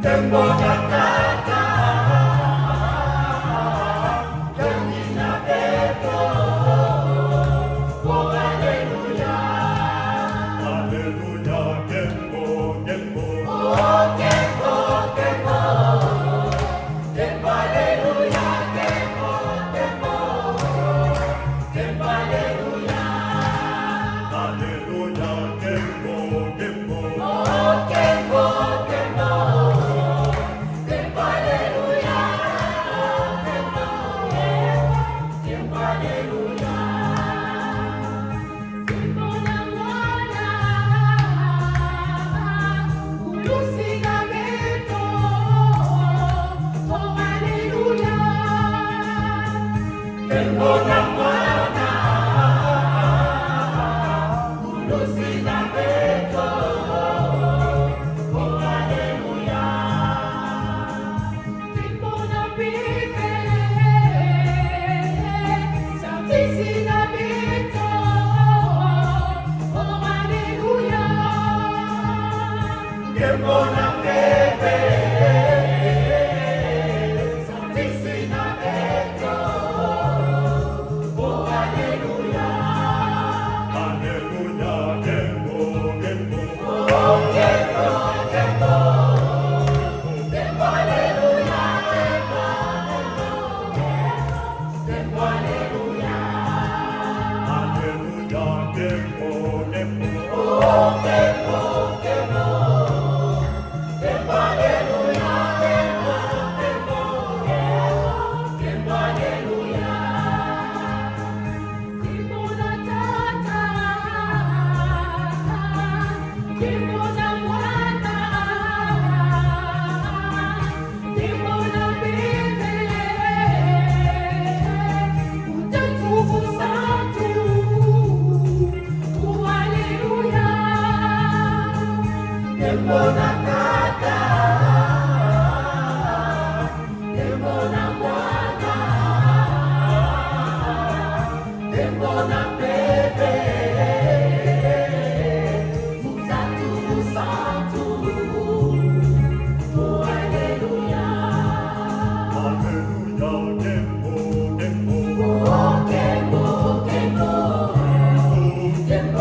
tembo nakata, Janina Beto, oh Alleluia, Alleluia, tembo, tembo, oh tembo, tembo, tembo Alleluia, tembo, tembo, tembo Alleluia, Alleluia, tembo, tembo, oh tembo, tembo, tembo Alleluia, tembo, tembo Alleluia. Tembo na mwana, ulusina beto, oh Alleluia. Tembo na mwana, ulusina beto, oh Alleluia. Tembo na pipe, Santisina beto, oh Alleluia. Tembo na pipe, Santisina beto, oh Alleluia. Alleluia, tembo, tembo, Oh tempo, tempo, tempo Alleluia, tempo, tempo, tempo Alleluia. Alleluia, tempo, tempo, Oh tempo, tempo, tempo Alleluia, tempo, tempo, tempo Alleluia. Tempo na tata, tempo na mwana, tempo na bebe, Utatukufu Santo, oh Alleluia. Tempo na tata, tempo na mwana, tempo na bebe, Utatukufu Santo, oh Alleluia. Alleluia, tembo, tembo, Oh tempo, tempo, tempo